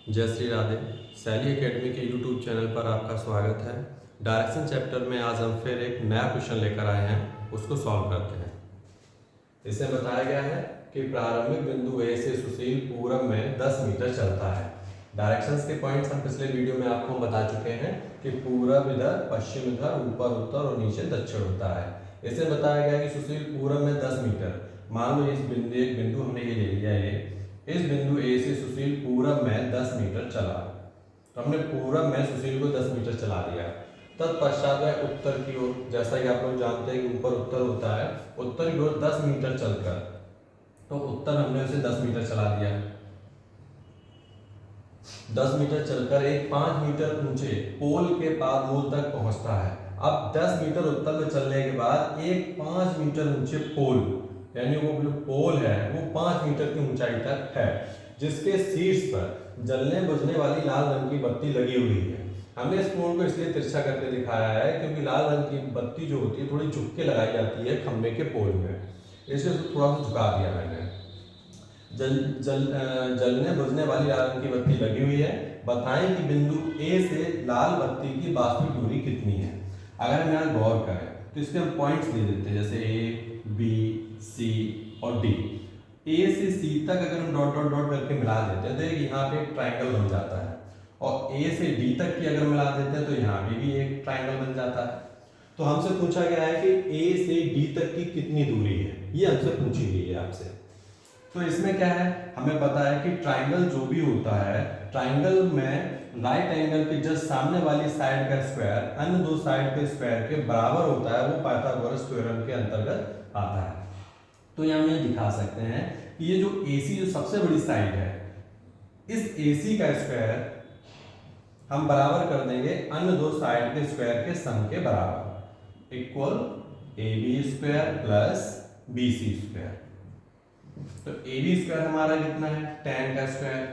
जय श्री राधे। सैली एकेडमी के YouTube channel पर आपका स्वागत है। डायरेक्शन चैप्टर में आज हम फिर एक नया क्वेश्चन लेकर आए हैं, उसको सॉल्व करते हैं। इसमें बताया गया है कि प्रारंभिक बिंदु ए से सुशील पूरब में 10 मीटर चलता है। डायरेक्शंस के पॉइंट्स हम पिछले वीडियो में आपको बता चुके हैं कि पूरब इधर, पश्चिम इधर, ऊपर उत्तर और नीचे दक्षिण होता है। इसे बताया गया कि सुशील पूरब में 10 मीटर, मान लो इस बिंदु एक बिंदु हमने ये ले लिया है, इस बिंदु ए से सुशील पूरब में 10 मीटर चला, तो हमने पूरब में सुशील को 10 मीटर चला दिया। तत्पश्चात वह उत्तर की ओर, जैसा कि आप लोग जानते हैं कि ऊपर उत्तर होता है, उत्तर की ओर 10 मीटर चलकर, तो उत्तर हमने उसे 10 मीटर चला दिया। 10 मीटर चलकर एक 5 मीटर ऊंचे पोल के पाद मूल तक पहुंचता है। अब 10 मीटर उत्तर में चलने के बाद एक 5 मीटर ऊंचे पोल, यानी वो जो पोल है वो 5 मीटर की ऊंचाई तक है, जिसके शीर्ष पर जलने बुझने वाली लाल रंग की बत्ती लगी हुई है। हमने इस पोल को इसलिए तिरछा करके दिखाया है क्योंकि लाल रंग की बत्ती जो होती है थोड़ी झुक के लगाई जाती है खंबे के पोल में, इसलिए थोड़ा सा झुका दिया मैंने। जलने बुझने वाली लाल रंग की बत्ती लगी हुई है। बताएं कि बिंदु ए से लाल बत्ती की वास्तविक दूरी कितनी है। अगर हम यहाँ गौर करें तो इसके हम पॉइंट्स दे देते हैं, जैसे ए, बी, सी और डी। ए से सी तक अगर हम डॉट डॉट डॉट करके मिला देते हैं तो यहाँ पे एक ट्राइंगल बन जाता है, और ए से डी तक की अगर मिला देते हैं तो यहाँ पे भी एक ट्राइंगल बन जाता है। तो हमसे पूछा गया है कि ए से डी तक की कितनी दूरी है, ये हमसे पूछी गई है आपसे। तो इसमें क्या है, हमें पता है कि ट्राइंगल जो भी होता है, ट्राइंगल में राइट एंगल के जस्ट सामने वाली साइड का स्क्वायर अन्य दो साइड के स्क्वायर के बराबर होता है, वो पाइथागोरस थ्योरम के अंतर्गत आता है। तो यहाँ हम दिखा सकते हैं कि ये जो AC जो सबसे बड़ी साइड है, इस AC का स्क्वायर हम बराबर कर देंगे अन्य दो साइड के स्क्वायर के सम के बराबर, equal AB square plus BC square. तो AB स्क्वायर हमारा कितना है, tan का स्क्वायर,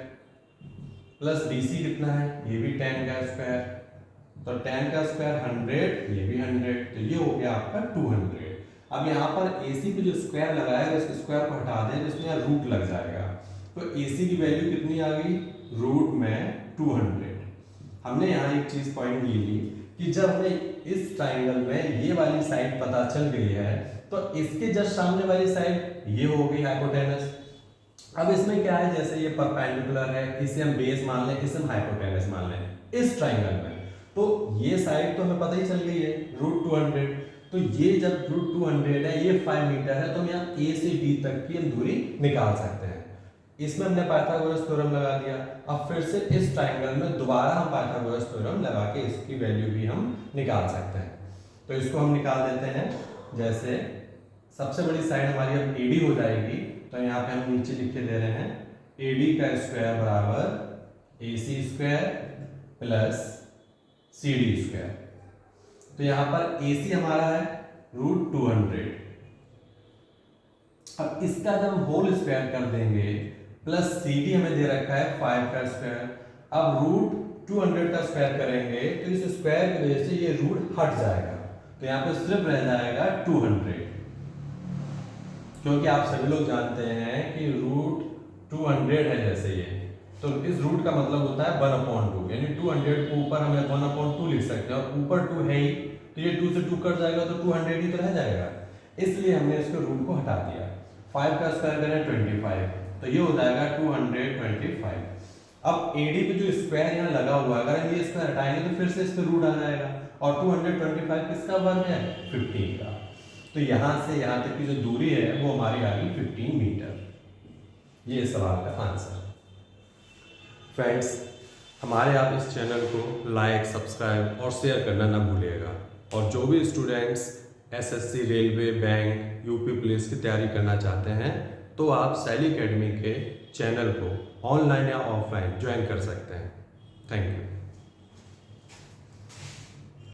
प्लस BC कितना है, ये भी tan का स्क्वायर। तो tan का स्क्वायर 100, ये भी 100, तो ये हो गया आपका 200। अब यहाँ पर AC पे जो स्क्वायर लगाया है इस स्क्वायर को हटा दें तो इसमें रूट लग जाएगा, तो AC की वैल्यू कितनी आ गई, रूट में 200। हमने यहाँ एक चीज पॉइंट ली थी कि जब हमें इस ट्राइंगल में ये वाली साइड पता चल गई है तो इसके जस्ट सामने वाली साइड ये हो गई हाइपोटेनस। अब इसमें क्या है, जैसे ये परपेंडिकुलर है, इसे हम बेस मान लें, इसे हम हाइपोटेनस मान लें इस ट्राइंगल में, तो ये साइड तो हमें पता ही चल गई है रूट 200। तो ये जब रूट 200 है, ये 5 मीटर है, तो हम यहाँ A से D तक की हम दूरी निकाल सकते हैं। इसमें हमने पाइथागोरस थ्योरम लगा दिया। अब फिर से इस ट्राइंगल में दोबारा हम पाइथागोरस थ्योरम लगा के इसकी वैल्यू भी हम निकाल सकते हैं। तो इसको हम निकाल देते हैं, जैसे सबसे बड़ी साइड हमारी अब AD हो जाएगी, तो यहाँ पे हम नीचे लिख के दे रहे हैं AD का स्क्वायर बराबर AC square plus CD square. तो यहाँ पर AC हमारा है रूट 200। अब इसका जब हम होल स्क्वायर कर देंगे, प्लस CD हमें दे रखा है 5 का स्क्वायर। अब रूट 200 का स्क्वायर करेंगे तो इस स्क्वायर की वजह से ये रूट हट जाएगा, तो यहाँ पे सिर्फ रह जाएगा 200, क्योंकि आप सभी लोग जानते हैं कि रूट 200 है जैसे ये, तो इस रूट का मतलब होता है 1/2, यानी 200 को ऊपर हमें 1/2 लिख सकते हैं, और ऊपर 2 है ही, तो ये 2 से 2 कट जाएगा तो 200 ही तो रह जाएगा, इसलिए हमने इसके रूट को हटा दिया। 5 का स्क्वायर करें 25, तो ये हो जाएगा 225। अब AD पे जो स्क्वायर यहाँ लगा हुआ है, अगर हम ये स्क्वायर हटाएंगे तो फिर से इसका रूट आ जाएगा, और 225 किसका वर्ग है, 15 का। तो यहाँ से यहाँ तक की जो दूरी है वो हमारी आ गई 15 मीटर। ये सवाल का आंसर। फ्रेंड्स, हमारे आप इस चैनल को लाइक, सब्सक्राइब और शेयर करना ना भूलिएगा, और जो भी students SSC, railway, bank, UP police की तैयारी करना चाहते हैं तो आप सैली एकेडमी के चैनल को ऑनलाइन या ऑफलाइन ज्वाइन कर सकते हैं। Thank you.